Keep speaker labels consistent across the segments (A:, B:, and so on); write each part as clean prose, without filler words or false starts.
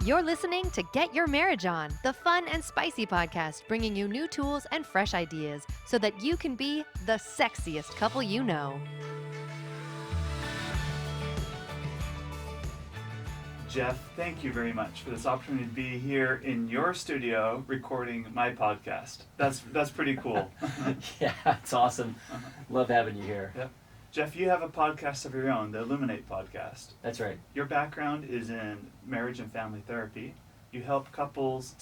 A: You're listening to Get Your Marriage On, the fun and spicy podcast bringing you new tools and fresh ideas so that you can be the sexiest couple you know.
B: Geoff, thank you very much for this opportunity to be here in your studio recording my podcast. That's pretty cool.
C: Yeah, it's awesome. Love having you here.
B: Yep. Geoff, you have a podcast of your own, the Illuminate podcast.
C: That's right.
B: Your background is in marriage and family therapy. You help couples,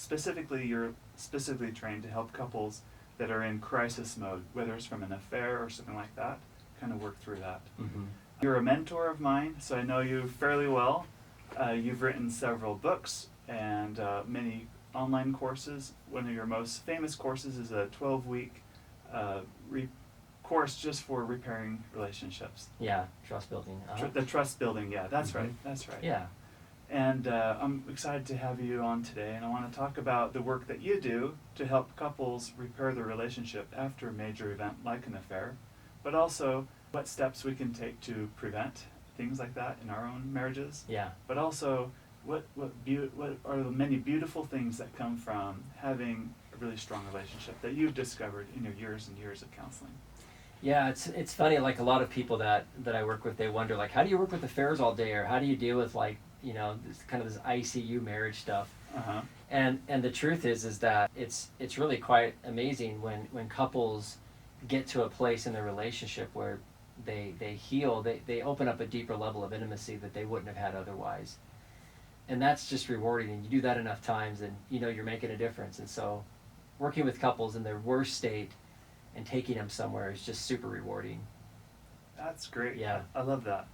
B: you're specifically trained to help couples that are in crisis mode, whether it's from an affair or something like that, kind of work through that.
C: Mm-hmm.
B: You're a mentor of mine, so I know you fairly well. You've written several books and many online courses. One of your most famous courses is a 12-week course just for repairing relationships.
C: Yeah, trust building.
B: The trust building, yeah, that's
C: Mm-hmm.
B: right, that's right.
C: Yeah.
B: And I'm excited to have you on today, and I want to talk about the work that you do to help couples repair their relationship after a major event like an affair, but also what steps we can take to prevent things like that in our own marriages.
C: Yeah.
B: But also what are the many beautiful things that come from having a really strong relationship that you've discovered in your years and years of counseling.
C: Yeah, it's funny, like a lot of people that I work with, they wonder, like, how do you work with affairs all day, or how do you deal with, like, you know, this kind of this ICU marriage stuff.
B: Uh-huh.
C: And the truth is that it's really quite amazing when couples get to a place in their relationship where they heal, they open up a deeper level of intimacy that they wouldn't have had otherwise. And that's just rewarding, and you do that enough times and you know you're making a difference. And so working with couples in their worst state and taking them somewhere is just super rewarding.
B: That's great.
C: Yeah.
B: I love that.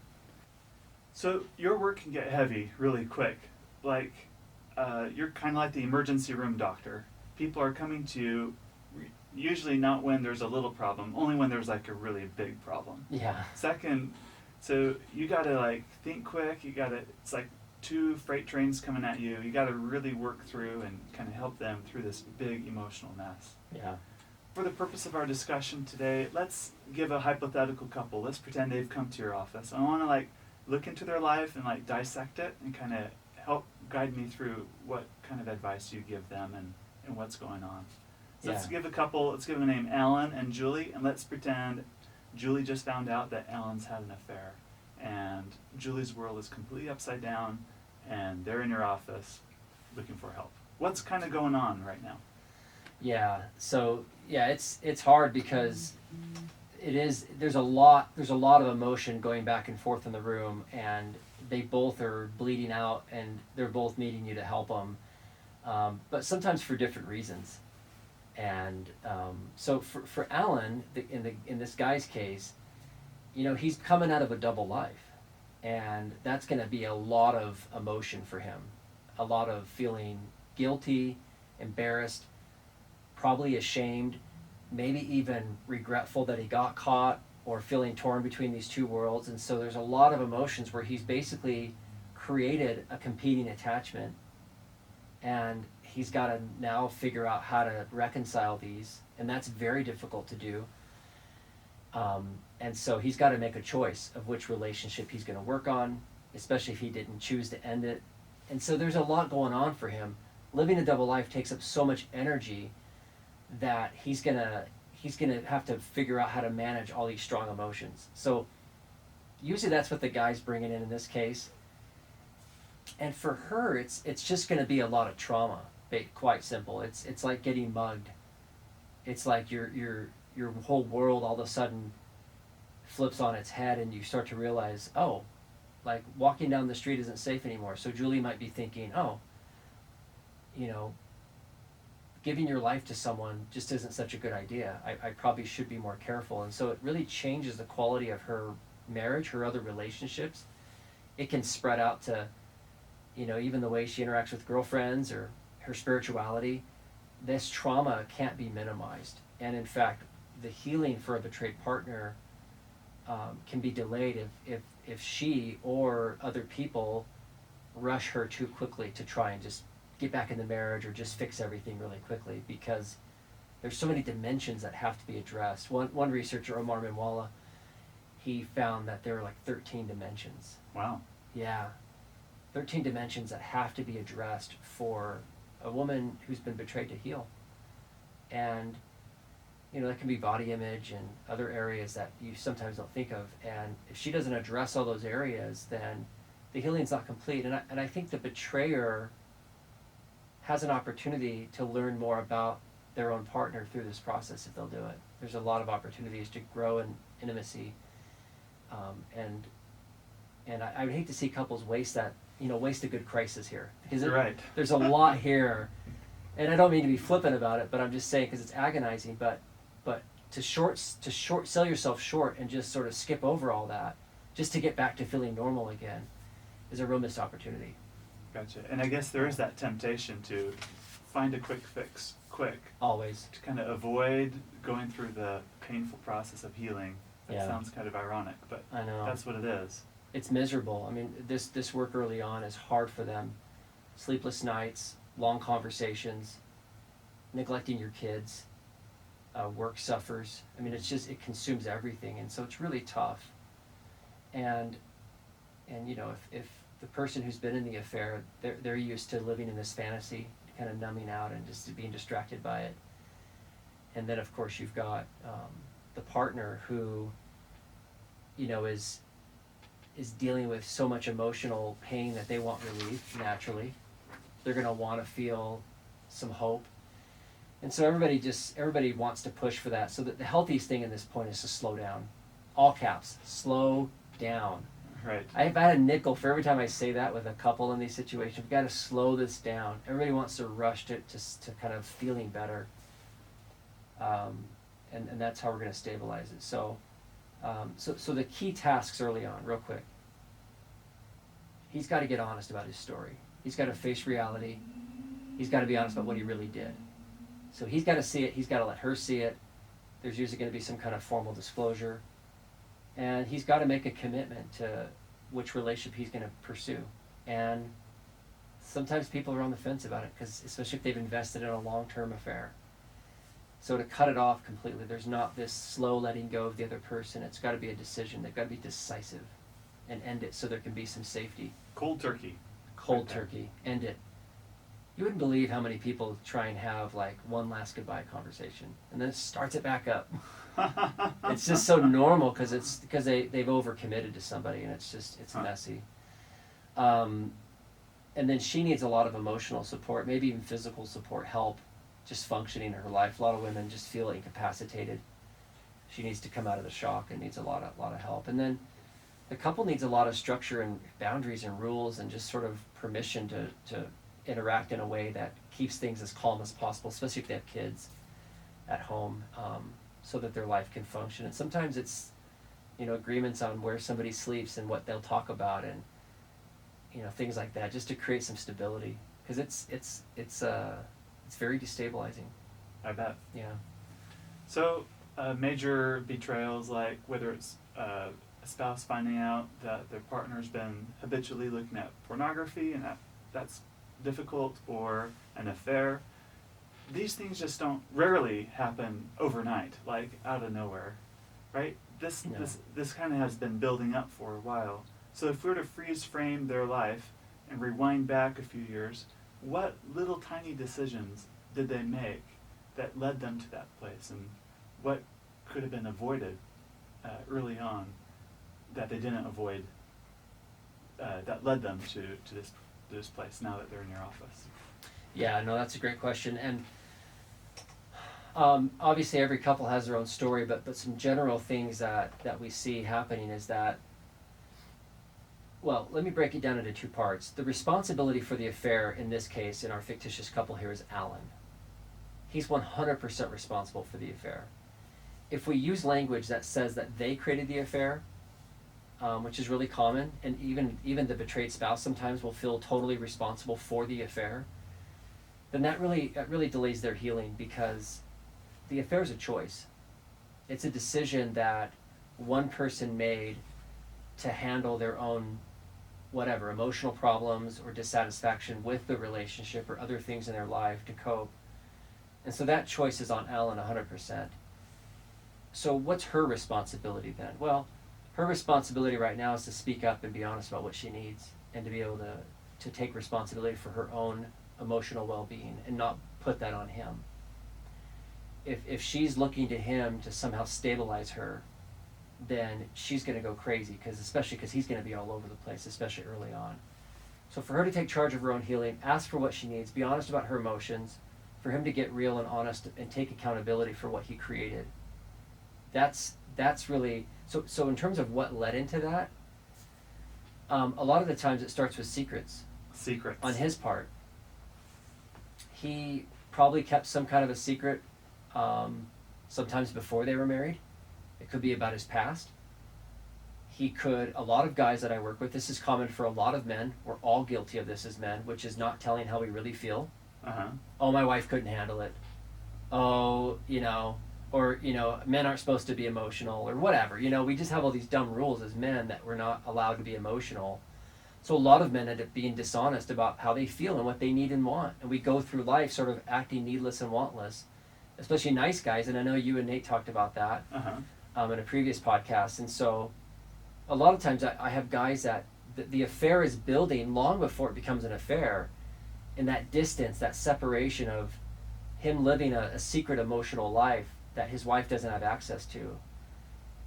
B: So your work can get heavy really quick. Like, you're kind of like the emergency room doctor. People are coming to you usually not when there's a little problem, only when there's like a really big problem.
C: Yeah.
B: Second, so you gotta like think quick, it's like two freight trains coming at you. You gotta really work through and kind of help them through this big emotional mess.
C: Yeah.
B: For the purpose of our discussion today, let's give a hypothetical couple. Let's pretend they've come to your office. I want to like look into their life and like dissect it and kind of help guide me through what kind of advice you give them and what's going on. So let's give them a name, Alan and Julie, and let's pretend Julie just found out that Alan's had an affair and Julie's world is completely upside down and they're in your office looking for help. What's kind of going on right now?
C: Yeah. So yeah, it's hard because there's a lot of emotion going back and forth in the room, and they both are bleeding out and they're both needing you to help them, but sometimes for different reasons. And so for Alan, in this guy's case, you know, he's coming out of a double life, and that's going to be a lot of emotion for him, a lot of feeling guilty, embarrassed, probably ashamed, maybe even regretful that he got caught, or feeling torn between these two worlds. And so there's a lot of emotions where he's basically created a competing attachment, and he's got to now figure out how to reconcile these, and that's very difficult to do. And so he's got to make a choice of which relationship he's going to work on, especially if he didn't choose to end it. And so there's a lot going on for him. Living a double life takes up so much energy that he's gonna have to figure out how to manage all these strong emotions. So usually that's what the guy's bringing in this case. And for her, it's just going to be a lot of trauma. Quite simple. It's like getting mugged. It's like your whole world all of a sudden flips on its head, and you start to realize, oh, like walking down the street isn't safe anymore. So Julie might be thinking, oh, you know, giving your life to someone just isn't such a good idea. I probably should be more careful. And so it really changes the quality of her marriage, her other relationships. It can spread out to, you know, even the way she interacts with girlfriends or her spirituality. This trauma can't be minimized. And in fact, the healing for a betrayed partner can be delayed if she or other people rush her too quickly to try and just get back in the marriage or just fix everything really quickly, because there's so many dimensions that have to be addressed. One researcher, Omar Minwalla, he found that there were like 13 dimensions.
B: Wow.
C: Yeah. 13 dimensions that have to be addressed for a woman who's been betrayed to heal. And that can be body image and other areas that you sometimes don't think of. And if she doesn't address all those areas, then the healing's not complete. And I think the betrayer has an opportunity to learn more about their own partner through this process if they'll do it. There's a lot of opportunities to grow in intimacy, and I would hate to see couples waste a good crisis here, because there's a lot here, and I don't mean to be flippant about it, but I'm just saying because it's agonizing. But to sell yourself short and just sort of skip over all that just to get back to feeling normal again is a real missed opportunity.
B: Gotcha. And I guess there is that temptation to find a quick fix,
C: always,
B: to kind of avoid going through the painful process of healing. That sounds kind of ironic, but
C: I know
B: that's what it is.
C: It's miserable. I mean, this work early on is hard for them. Sleepless nights, long conversations, neglecting your kids, work suffers. I mean, it consumes everything, and so it's really tough. And if the person who's been in the affair, they're used to living in this fantasy, kind of numbing out and just being distracted by it. And then of course you've got the partner who is dealing with so much emotional pain that they want relief naturally. They're going to want to feel some hope. And so everybody wants to push for that. So that the healthiest thing in this point is to slow down. All caps, slow down.
B: Right.
C: I've had a nickel for every time I say that with a couple in these situations. We've got to slow this down. Everybody wants to rush to kind of feeling better. And that's how we're going to stabilize it. So the key tasks early on, real quick. He's got to get honest about his story. He's got to face reality. He's got to be honest about what he really did. So he's got to see it. He's got to let her see it. There's usually going to be some kind of formal disclosure. And he's got to make a commitment to which relationship he's going to pursue. And sometimes people are on the fence about it, because especially if they've invested in a long-term affair. So to cut it off completely, there's not this slow letting go of the other person. It's got to be a decision. They've got to be decisive and end it so there can be some safety.
B: Cold turkey.
C: Cold turkey. End it. You wouldn't believe how many people try and have like one last goodbye conversation, and then it starts it back up. It's just so normal because they've overcommitted to somebody, and it's messy. And then she needs a lot of emotional support, maybe even physical support, help, just functioning in her life. A lot of women just feel incapacitated. She needs to come out of the shock and needs a lot of help. And then the couple needs a lot of structure and boundaries and rules and just sort of permission to interact in a way that keeps things as calm as possible, especially if they have kids at home, so that their life can function. And sometimes it's agreements on where somebody sleeps and what they'll talk about, and things like that, just to create some stability, because it's very destabilizing.
B: I bet.
C: Yeah.
B: So major betrayals, like whether it's a spouse finding out that their partner's been habitually looking at pornography and that's difficult, or an affair, these things just rarely happen overnight, like out of nowhere, right? This kind of has been building up for a while. So if we were to freeze frame their life and rewind back a few years, what little tiny decisions did they make that led them to that place, and what could have been avoided early on that they didn't avoid, that led them to this place now that they're in your office?
C: Yeah, no, that's a great question. And obviously every couple has their own story, but some general things that we see happening is that, well, let me break it down into two parts. The responsibility for the affair in this case, in our fictitious couple here, is Alan. He's 100% responsible for the affair. If we use language that says that they created the affair, which is really common, and even the betrayed spouse sometimes will feel totally responsible for the affair, then that really delays their healing, because the affair is a choice. It's a decision that one person made to handle their own emotional problems or dissatisfaction with the relationship or other things in their life to cope. And so that choice is on Alan 100%. So what's her responsibility then? Well, her responsibility right now is to speak up and be honest about what she needs, and to be able to take responsibility for her own emotional well-being and not put that on him. If she's looking to him to somehow stabilize her, then she's going to go crazy, especially because he's going to be all over the place, especially early on. So for her to take charge of her own healing, ask for what she needs, be honest about her emotions, for him to get real and honest and take accountability for what he created. That's really, so in terms of what led into that, a lot of the times it starts with secrets.
B: Secrets.
C: On his part. He probably kept some kind of a secret sometimes before they were married. It could be about his past. A lot of guys that I work with, this is common for a lot of men, we're all guilty of this as men, which is not telling how we really feel. Oh, my wife couldn't handle it. Oh, or, men aren't supposed to be emotional or whatever. We just have all these dumb rules as men that we're not allowed to be emotional. So a lot of men end up being dishonest about how they feel and what they need and want. And we go through life sort of acting needless and wantless, especially nice guys. And I know you and Nate talked about that in a previous podcast. And so a lot of times I have guys that the affair is building long before it becomes an affair. And that distance, that separation of him living a secret emotional life that his wife doesn't have access to.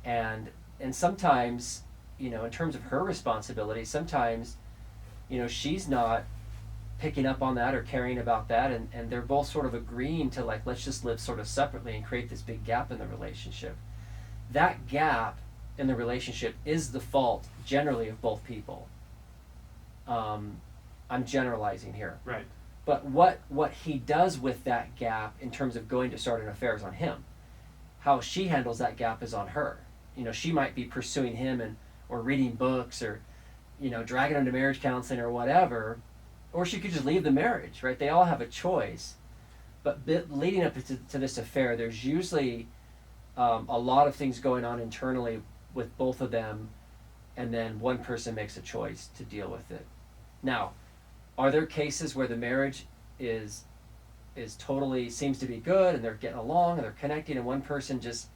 C: And sometimes, in terms of her responsibility, sometimes, she's not picking up on that or caring about that, and they're both sort of agreeing to let's just live sort of separately and create this big gap in the relationship. That gap in the relationship is the fault generally of both people. I'm generalizing here.
B: Right.
C: But what he does with that gap in terms of going to start an affair is on him. How she handles that gap is on her. She might be pursuing him or reading books or, dragging him to marriage counseling or whatever, or she could just leave the marriage, right? They all have a choice. But leading up to this affair, there's usually a lot of things going on internally with both of them, and then one person makes a choice to deal with it. Now, are there cases where the marriage is totally seems to be good and they're getting along and they're connecting and one person just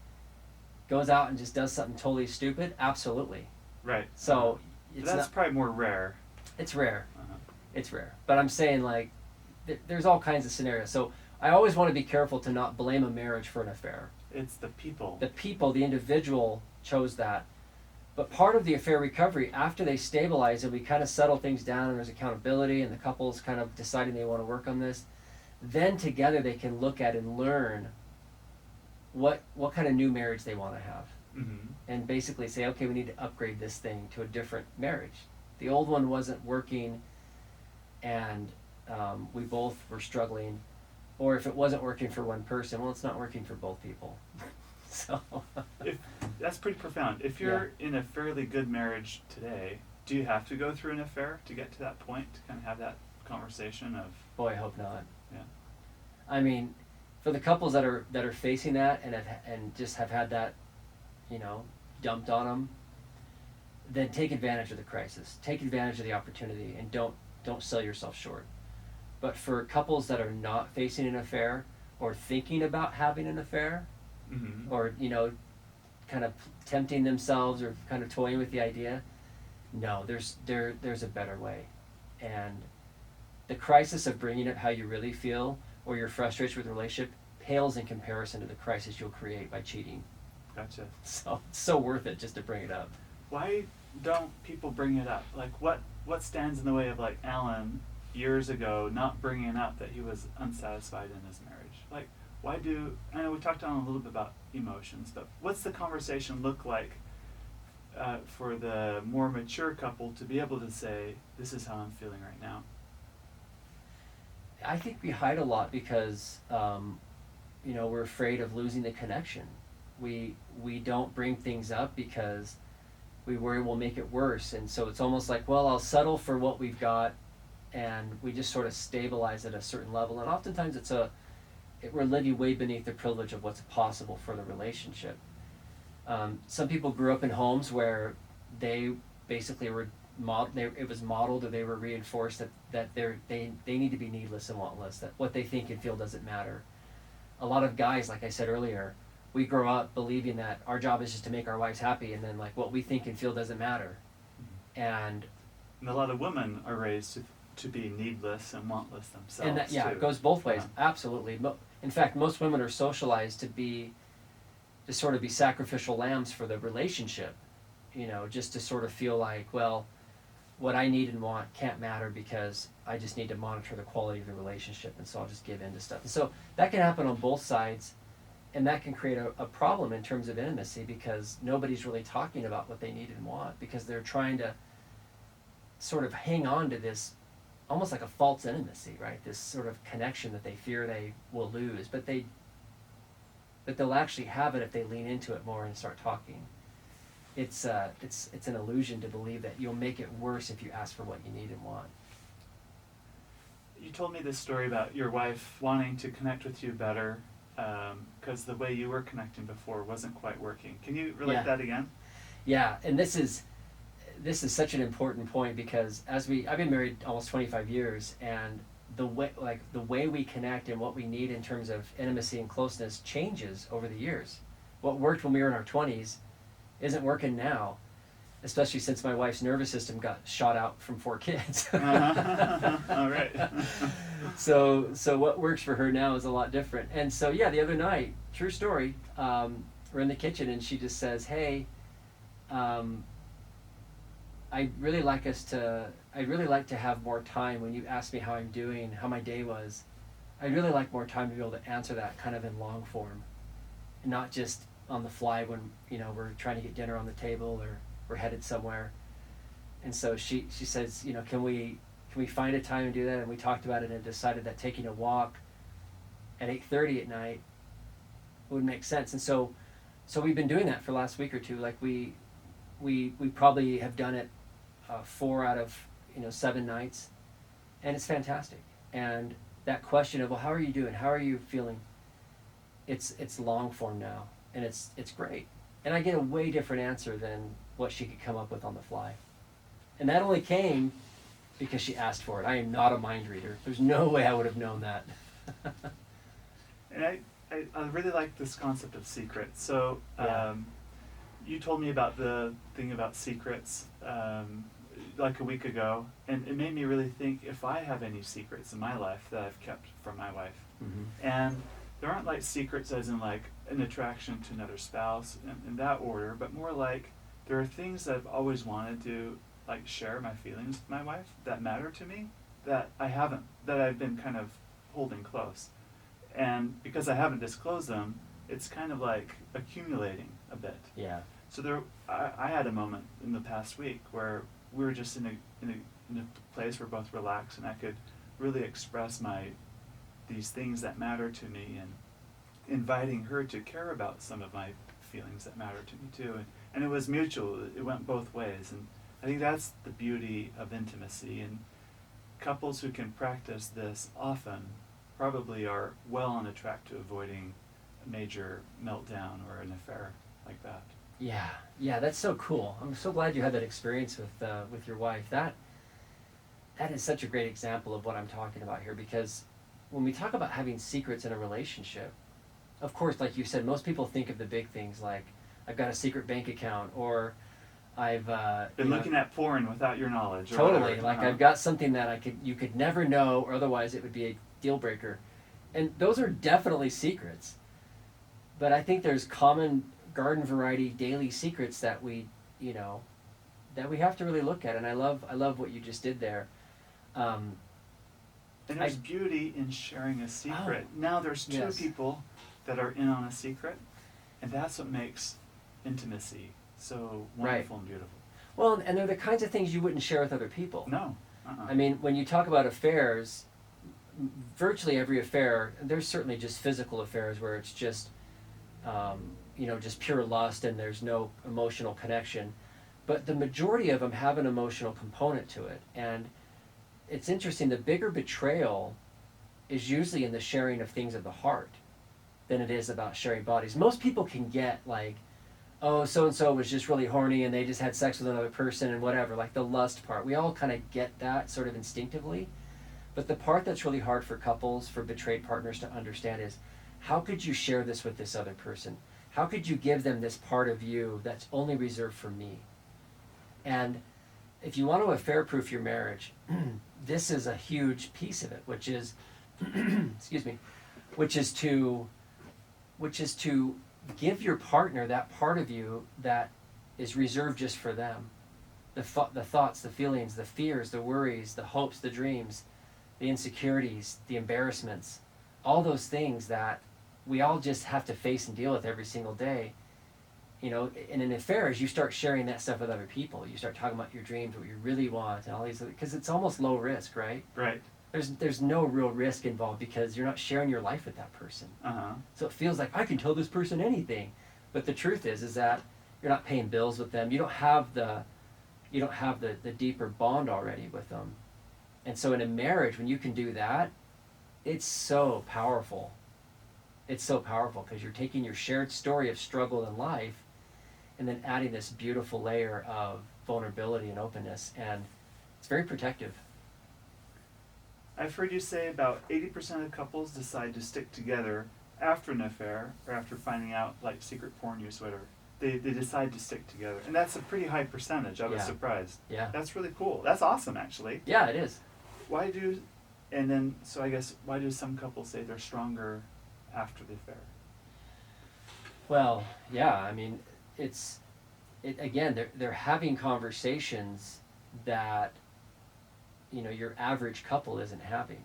C: goes out and just does something totally stupid? Absolutely.
B: Right.
C: So
B: that's probably more rare.
C: It's rare. It's rare. But I'm saying there's all kinds of scenarios. So I always want to be careful to not blame a marriage for an affair.
B: It's the people. The
C: individual chose that. But part of the affair recovery, after they stabilize and we kind of settle things down and there's accountability and the couple's kind of deciding they want to work on this, then together they can look at and learn what kind of new marriage they want to have. And basically say, okay, we need to upgrade this thing to a different marriage. The old one wasn't working and we both were struggling. Or if it wasn't working for one person, well, it's not working for both people. So
B: that's pretty profound. If you're in a fairly good marriage today, do you have to go through an affair to get to that point, to kind of have that conversation of...
C: Boy, I hope not.
B: Yeah.
C: I mean, for the couples that are facing that and just have had that, dumped on them, then take advantage of the crisis. Take advantage of the opportunity and don't sell yourself short. But for couples that are not facing an affair or thinking about having an affair, or kind of tempting themselves or kind of toying with the idea, no, there's a better way. And the crisis of bringing up how you really feel or your frustration with the relationship pales in comparison to the crisis you'll create by cheating.
B: Gotcha.
C: So it's so worth it just to bring it up.
B: Why don't people bring it up? What stands in the way of Alan years ago not bringing up that he was unsatisfied in his marriage? I know we talked on a little bit about emotions, but what's the conversation look like for the more mature couple to be able to say, this is how I'm feeling right now?
C: I think we hide a lot because, we're afraid of losing the connection. We don't bring things up because we worry we'll make it worse. And so it's almost like, well, I'll settle for what we've got, and we just sort of stabilize at a certain level. And oftentimes we're living way beneath the privilege of what's possible for the relationship. Some people grew up in homes where they basically were it was modeled or they were reinforced that they need to be needless and wantless, that what they think and feel doesn't matter. A lot of guys, like I said earlier, we grow up believing that our job is just to make our wives happy, and then what we think and feel doesn't matter. And
B: a lot of women are raised to be needless and wantless themselves.
C: And that,
B: too.
C: it goes both ways.
B: Yeah.
C: Absolutely. In fact, most women are socialized to sort of be sacrificial lambs for the relationship, just to sort of feel like, well, what I need and want can't matter because I just need to monitor the quality of the relationship, and so I'll just give in to stuff. And so that can happen on both sides, and that can create a problem in terms of intimacy because nobody's really talking about what they need and want because they're trying to sort of hang on to this almost like a false intimacy, right? This sort of connection that they fear they will lose, but they'll actually have it if they lean into it more and start talking. It's an illusion to believe that you'll make it worse if you ask for what you need and want.
B: You told me this story about your wife wanting to connect with you better because the way you were connecting before wasn't quite working. Can you relate that again?
C: Yeah, and this is such an important point because I've been married almost 25 years, and the way we connect and what we need in terms of intimacy and closeness changes over the years. What worked when we were in our 20s isn't working now, especially since my wife's nervous system got shot out from 4 kids.
B: All right.
C: So what works for her now is a lot different. And so the other night, true story, we're in the kitchen and she just says, "Hey, I'd really like to have more time when you ask me how I'm doing, how my day was. I'd really like more time to be able to answer that kind of in long form, and not just on the fly when we're trying to get dinner on the table or we're headed somewhere." And so she says, can we find a time and do that? And we talked about it and decided that taking a walk at 8:30 at night would make sense. And so we've been doing that for the last week or two. Like we probably have done it 4 out of 7 nights, and it's fantastic. And that question of, well, how are you doing? How are you feeling? It's long form now, and it's great. And I get a way different answer than what she could come up with on the fly. And that only came because she asked for it. I am not a mind reader. There's no way I would have known that.
B: And I really like this concept of secrets. So
C: Yeah.
B: you told me about the thing about secrets like a week ago, and it made me really think if I have any secrets in my life that I've kept from my wife.
C: Mm-hmm.
B: And there aren't like secrets as in like an attraction to another spouse in that order, but more like there are things that I've always wanted to like share my feelings with my wife that matter to me that I've been kind of holding close. And because I haven't disclosed them, it's kind of like accumulating a bit.
C: Yeah.
B: So I had a moment in the past week where we were just in a place where both relaxed and I could really express these things that matter to me, and inviting her to care about some of my feelings that matter to me too. And it was mutual. It went both ways. And I think that's the beauty of intimacy. And couples who can practice this often probably are well on a track to avoiding a major meltdown or an affair like that.
C: Yeah, that's so cool. I'm so glad you had that experience with your wife. That is such a great example of what I'm talking about here, because when we talk about having secrets in a relationship, of course, like you said, most people think of the big things like, I've got a secret bank account, or I've
B: been looking at porn without your knowledge. Or
C: totally,
B: whatever.
C: like I've got something that you could never know, or otherwise it would be a deal breaker. And those are definitely secrets. But I think there's common garden variety daily secrets that we have to really look at. And I love what you just did there.
B: And there's beauty in sharing a secret. Now there's two people that are in on a secret, and that's what makes intimacy so wonderful and beautiful.
C: Well, and they're the kinds of things you wouldn't share with other people.
B: No.
C: I mean, when you talk about affairs, virtually every affair, there's certainly just physical affairs where it's just just pure lust and there's no emotional connection. But the majority of them have an emotional component to it. And it's interesting, the bigger betrayal is usually in the sharing of things of the heart than it is about sharing bodies. Most people can get like, oh, so-and-so was just really horny and they just had sex with another person and whatever, like the lust part. We all kind of get that sort of instinctively. But the part that's really hard for couples, for betrayed partners to understand is, how could you share this with this other person? How could you give them this part of you that's only reserved for me? And if you want to affair-proof your marriage, this is a huge piece of it, which is, excuse me, which is to give your partner that part of you that is reserved just for them. The thoughts, the feelings, the fears, the worries, the hopes, the dreams, the insecurities, the embarrassments, all those things that we all just have to face and deal with every single day. You know, in an affair, as you start sharing that stuff with other people, you start talking about your dreams, what you really want, and all these, because it's almost low risk, right?
B: Right.
C: There's no real risk involved because you're not sharing your life with that person.
B: Uh-huh.
C: So it feels like I can tell this person anything, but the truth is that you're not paying bills with them. You don't have the deeper bond already with them. And so in a marriage, when you can do that, it's so powerful. It's so powerful because you're taking your shared story of struggle in life and then adding this beautiful layer of vulnerability and openness, and it's very protective.
B: I've heard you say about 80% of couples decide to stick together after an affair or after finding out, like, secret porn use, whatever. They decide to stick together. And that's a pretty high percentage. I was surprised.
C: Yeah.
B: That's really cool. That's awesome, actually.
C: Yeah, it is.
B: Why do some couples say they're stronger after the affair?
C: Well, yeah, I mean, again, they're having conversations that, you know, your average couple isn't having.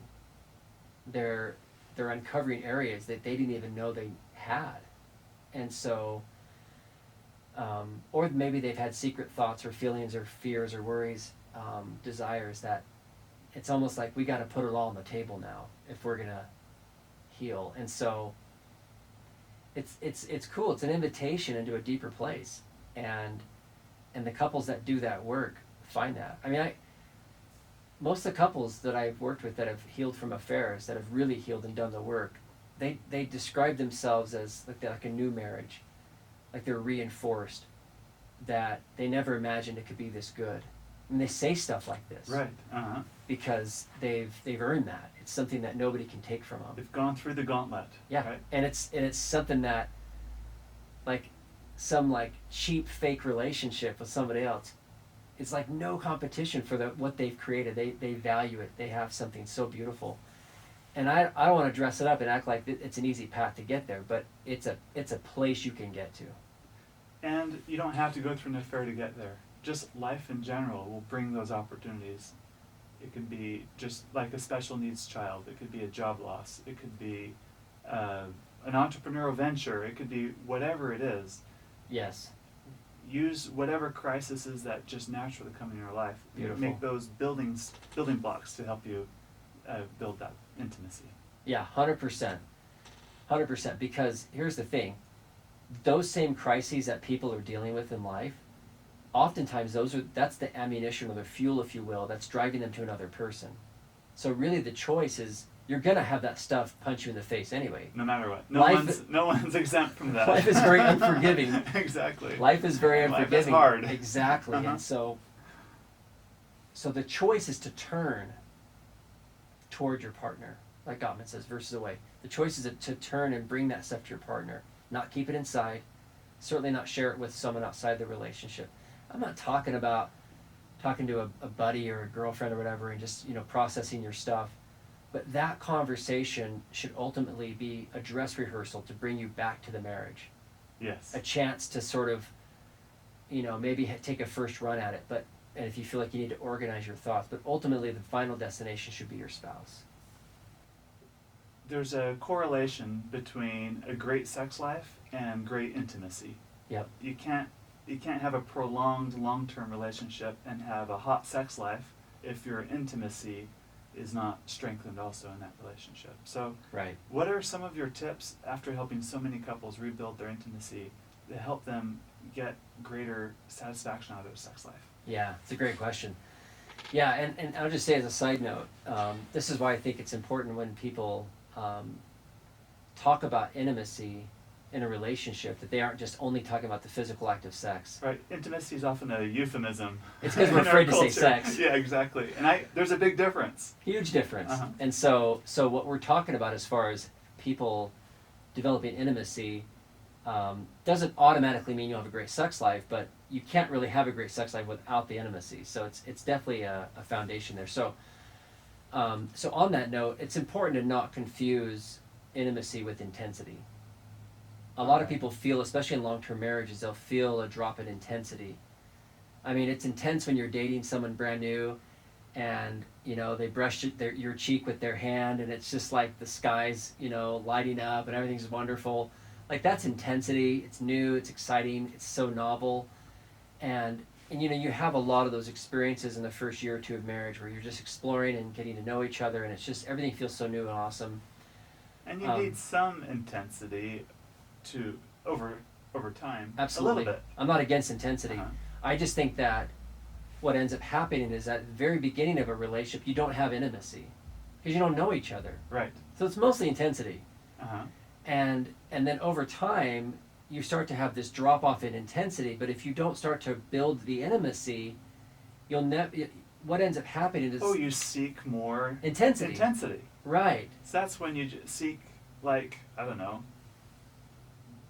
C: They're uncovering areas that they didn't even know they had. And so, or maybe they've had secret thoughts or feelings or fears or worries, desires that it's almost like we got to put it all on the table now if we're gonna heal. And so it's cool. It's an invitation into a deeper place, and the couples that do that work find that. I mean, most of the couples that I've worked with that have healed from affairs, that have really healed and done the work, they describe themselves as like a new marriage, like they're reinforced, that they never imagined it could be this good. And they say stuff like this,
B: Right. Uh-huh.
C: because they've earned that. It's something that nobody can take from them.
B: They've gone through the gauntlet.
C: Yeah,
B: Right?
C: and it's something that, like, some like cheap fake relationship with somebody else, it's like no competition for what they've created. They value it. They have something so beautiful, and I don't want to dress it up and act like it's an easy path to get there, but it's a place you can get to.
B: And you don't have to go through an affair to get there. Just life in general will bring those opportunities. It could be just like a special needs child. It could be a job loss. It could be an entrepreneurial venture. It could be whatever it is.
C: Yes.
B: Use whatever crises that just naturally come in your life.
C: Beautiful.
B: Make those building blocks to help you build that intimacy.
C: Yeah, 100%. 100%. Because here's the thing. Those same crises that people are dealing with in life, oftentimes that's the ammunition or the fuel, if you will, that's driving them to another person. So really the choice is, you're going to have that stuff punch you in the face anyway.
B: No matter what. No one's exempt from that.
C: Life is very unforgiving.
B: Exactly.
C: Life is very unforgiving.
B: Life is hard.
C: Exactly.
B: Uh-huh.
C: And so the choice is to turn toward your partner, like Gottman says, versus away. The choice is to turn and bring that stuff to your partner, not keep it inside, certainly not share it with someone outside the relationship. I'm not talking about talking to a buddy or a girlfriend or whatever and just, you know, processing your stuff. But that conversation should ultimately be a dress rehearsal to bring you back to the marriage.
B: Yes.
C: A chance to sort of, you know, maybe take a first run at it, and if you feel like you need to organize your thoughts, but ultimately the final destination should be your spouse.
B: There's a correlation between a great sex life and great intimacy.
C: Yep.
B: You can't have a prolonged long-term relationship and have a hot sex life if your intimacy is not strengthened also in that relationship. So
C: Right.
B: what are some of your tips after helping so many couples rebuild their intimacy to help them get greater satisfaction out of their sex life?
C: Yeah, it's a great question. Yeah, and I'll just say as a side note, this is why I think it's important when people talk about intimacy in a relationship, that they aren't just only talking about the physical act of sex.
B: Right. Intimacy is often a euphemism.
C: It's because we're
B: in our
C: afraid to say
B: culture.
C: sex.
B: Yeah, exactly. And there's a big difference.
C: Huge difference.
B: Uh-huh.
C: And so what we're talking about as far as people developing intimacy doesn't automatically mean you'll have a great sex life, but you can't really have a great sex life without the intimacy. So it's definitely a foundation there. So So on that note, it's important to not confuse intimacy with intensity. A lot of people feel, especially in long-term marriages, they'll feel a drop in intensity. I mean, it's intense when you're dating someone brand new, and they brush your cheek with their hand, and it's just like the sky's lighting up, and everything's wonderful. Like, that's intensity. It's new. It's exciting. It's so novel, and you have a lot of those experiences in the first year or two of marriage where you're just exploring and getting to know each other, and it's just everything feels so new and awesome.
B: And you need some intensity to over time.
C: Absolutely.
B: A little bit.
C: I'm not against intensity.
B: Uh-huh.
C: I just think that what ends up happening is at the very beginning of a relationship, you don't have intimacy because you don't know each other.
B: Right.
C: So it's mostly intensity.
B: Uh-huh.
C: And then over time, you start to have this drop off in intensity. But if you don't start to build the intimacy, what ends up happening is
B: you seek more
C: intensity. Right.
B: So that's when you seek, like, I don't know,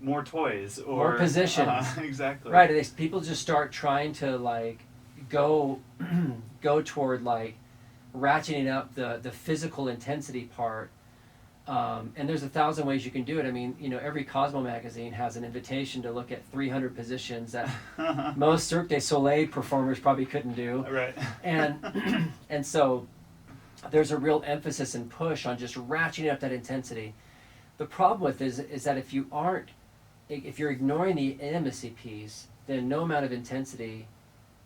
B: more toys or
C: more positions.
B: Exactly.
C: Right. People just start trying to like go toward like ratcheting up the physical intensity part. And there's 1,000 ways you can do it. I mean, every Cosmo magazine has an invitation to look at 300 positions that most Cirque du Soleil performers probably couldn't do.
B: Right.
C: And so there's a real emphasis and push on just ratcheting up that intensity. The problem with it is that if you're ignoring the intimacy piece, then no amount of intensity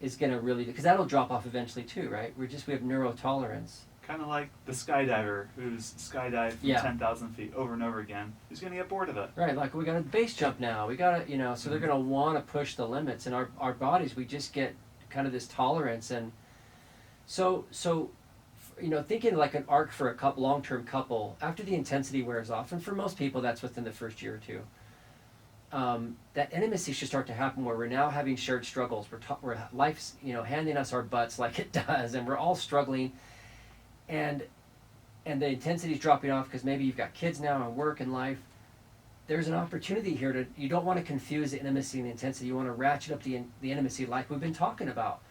C: is going to really, because that'll drop off eventually too, right? We have neurotolerance.
B: Kind of like the skydiver who's skydived from 10,000 feet over and over again. Who's going to get bored of it?
C: Right, like we got a base jump now. We got to, so they're going to want to push the limits. And our bodies, we just get kind of this tolerance. And so thinking like an arc for a long-term couple, after the intensity wears off, and for most people that's within the first year or two, that intimacy should start to happen where we're now having shared struggles. We're life's handing us our butts like it does, and we're all struggling. And the intensity's dropping off because maybe you've got kids now and work and life. There's an opportunity here you don't want to confuse the intimacy and the intensity. You want to ratchet up the intimacy like we've been talking about.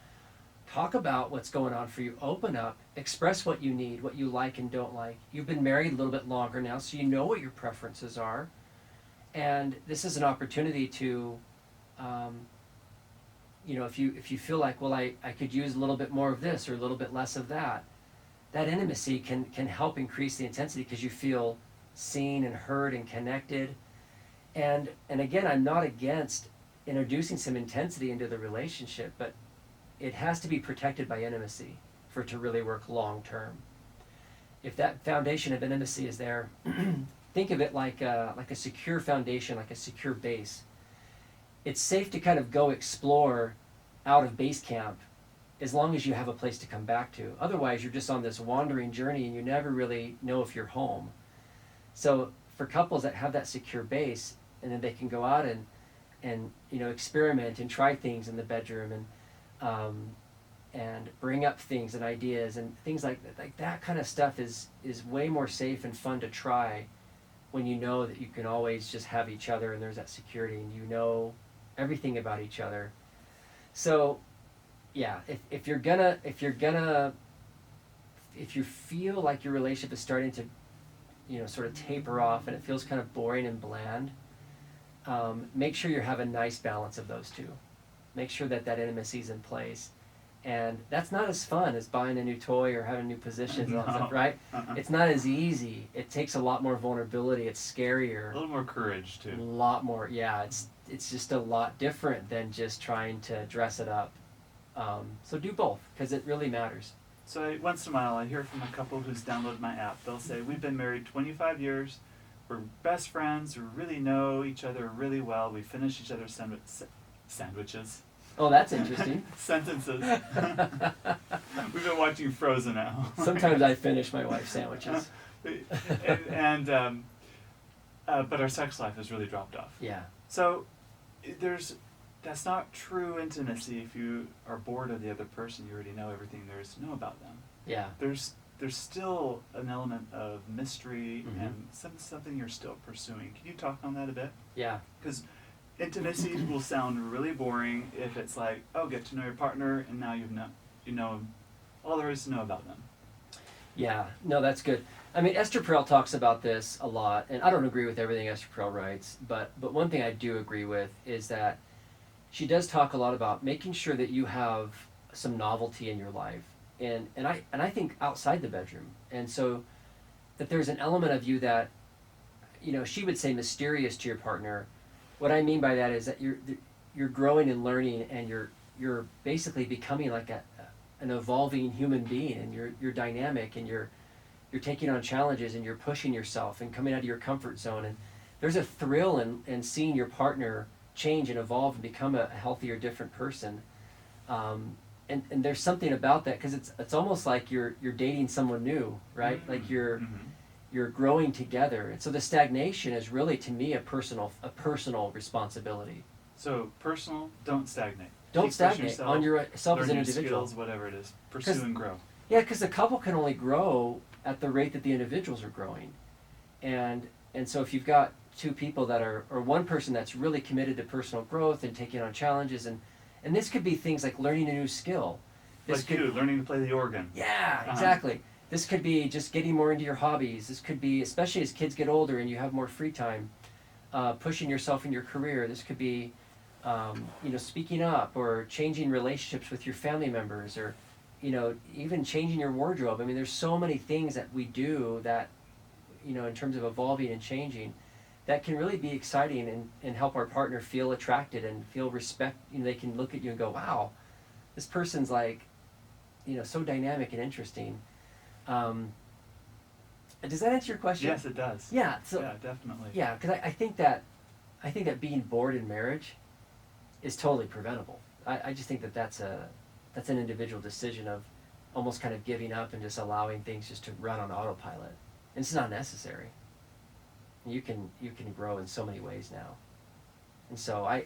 C: Talk about what's going on for you. Open up. Express what you need, what you like and don't like. You've been married a little bit longer now, so you know what your preferences are. And this is an opportunity to, if you feel like, well, I could use a little bit more of this or a little bit less of that, that intimacy can help increase the intensity because you feel seen and heard and connected. And again, I'm not against introducing some intensity into the relationship, but it has to be protected by intimacy for it to really work long term. If that foundation of intimacy is there, think of it like a secure foundation, like a secure base. It's safe to kind of go explore out of base camp as long as you have a place to come back to. Otherwise, you're just on this wandering journey and you never really know if you're home. So for couples that have that secure base, and then they can go out and experiment and try things in the bedroom and bring up things and ideas and things like that kind of stuff is way more safe and fun to try when you know that you can always just have each other and there's that security and you know everything about each other. So yeah, if you feel like your relationship is starting to sort of taper off and it feels kind of boring and bland, make sure you have a nice balance of those two. Make sure that intimacy is in place. And that's not as fun as buying a new toy or having new positions and all that stuff, right? It's not as easy. It takes a lot more vulnerability. It's scarier.
B: A little more courage, too.
C: A lot more, yeah. It's just a lot different than just trying to dress it up. So do both, because it really matters.
B: So once in a while, I hear from a couple who's downloaded my app. They'll say, we've been married 25 years. We're best friends. We really know each other really well. We finish each other's sandwiches.
C: Oh, that's interesting.
B: Sentences. We've been watching Frozen now.
C: Sometimes I finish my wife's sandwiches.
B: but our sex life has really dropped off.
C: Yeah.
B: So that's not true intimacy if you are bored of the other person. You already know everything there is to know about them.
C: Yeah.
B: There's still an element of mystery
C: Mm-hmm.
B: and something you're still pursuing. Can you talk on that a bit?
C: Yeah.
B: Because intimacy will sound really boring if it's like, oh, get to know your partner and now you know all there is to know about them.
C: Yeah, no, that's good. I mean, Esther Perel talks about this a lot, and I don't agree with everything Esther Perel writes, but one thing I do agree with is that she does talk a lot about making sure that you have some novelty in your life, and I think outside the bedroom, and so that there's an element of you that, she would say mysterious to your partner. What I mean by that is that you're growing and learning, and you're basically becoming like an evolving human being, and you're dynamic, and you're taking on challenges, and you're pushing yourself and coming out of your comfort zone, and there's a thrill in seeing your partner change and evolve and become a healthier, different person. And there's something about that, because it's almost like you're dating someone new, right?
B: Mm-hmm.
C: Like you're
B: Mm-hmm.
C: growing together, and so the stagnation is really, to me, a personal responsibility.
B: So personal, don't stagnate.
C: Don't
B: Keep pushing
C: stagnate
B: yourself,
C: on yourself as
B: learn
C: an
B: new
C: individual.
B: skills, whatever it is. Pursue and grow.
C: Yeah, because the couple can only grow at the rate that the individuals are growing, and so if you've got two people that are, or one person that's really committed to personal growth and taking on challenges, and this could be things like learning a new skill. This
B: Like
C: could,
B: you, learning to play the organ.
C: yeah,
B: Uh-huh.
C: exactly. This could be just getting more into your hobbies. This could be, especially as kids get older and you have more free time, pushing yourself in your career. This could be, speaking up, or changing relationships with your family members, or, even changing your wardrobe. I mean, there's so many things that we do that, in terms of evolving and changing, that can really be exciting and help our partner feel attracted and feel respect. They can look at you and go, wow, this person's like, so dynamic and interesting. Does that answer your question?
B: Yes, it does.
C: Yeah. So
B: Yeah, definitely.
C: yeah, because I think that being bored in marriage is totally preventable. I just think that's an individual decision of almost kind of giving up and just allowing things just to run on autopilot. And it's not necessary. You can grow in so many ways now. And so I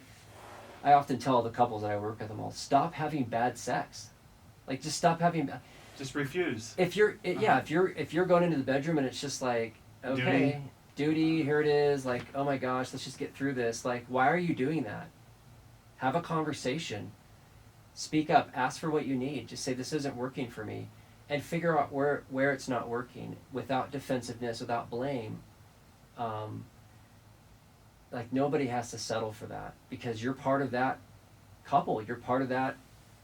C: often tell the couples that I work with, them all, stop having bad sex. Like, just stop having.
B: Just refuse.
C: If you're if you're going into the bedroom and it's just like, okay, duty, here it is, like, oh my gosh, let's just get through this. Like, why are you doing that? Have a conversation. Speak up. Ask for what you need. Just say, this isn't working for me, and figure out where it's not working, without defensiveness, without blame. Like, nobody has to settle for that, because you're part of that couple. You're part of that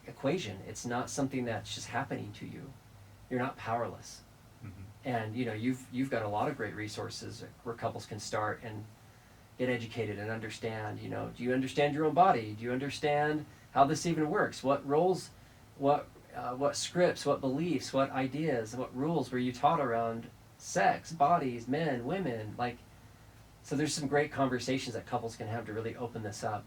C: equation. It's not something that's just happening to you. You're not powerless.
B: Mm-hmm.
C: And you've got a lot of great resources where couples can start and get educated and understand. Do you understand your own body? Do you understand how this even works? What roles, what scripts, what beliefs, what ideas, what rules were you taught around sex, bodies, men, women? Like, so there's some great conversations that couples can have to really open this up.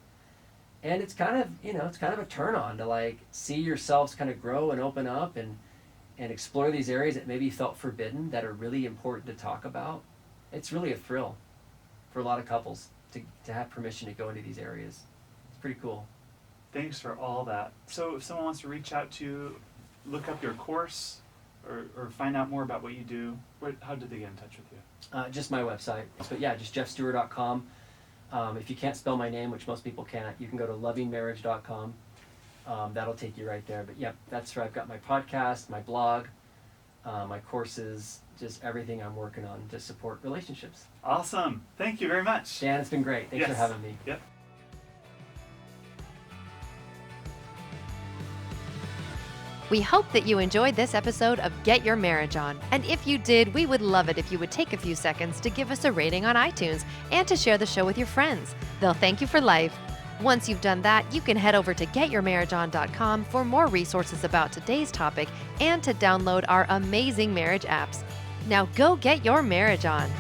C: And it's kind of, it's kind of a turn on to, like, see yourselves kind of grow and open up and explore these areas that maybe felt forbidden, that are really important to talk about. It's really a thrill for a lot of couples to have permission to go into these areas. It's pretty cool.
B: Thanks for all that. So if someone wants to reach out to you, look up your course, or find out more about what you do, how did they get in touch with you?
C: Just my website. But yeah, just geoffsteurer.com. If you can't spell my name, which most people can't, you can go to lovingmarriage.com. That'll take you right there. But yeah, that's where I've got my podcast, my blog, my courses, just everything I'm working on to support relationships.
B: Awesome. Thank you very much.
C: Dan, it's been great. Thanks for
B: Yes.
C: having me.
B: Yep.
A: We hope that you enjoyed this episode of Get Your Marriage On. And if you did, we would love it if you would take a few seconds to give us a rating on iTunes and to share the show with your friends. They'll thank you for life. Once you've done that, you can head over to getyourmarriageon.com for more resources about today's topic and to download our amazing marriage apps. Now go get your marriage on.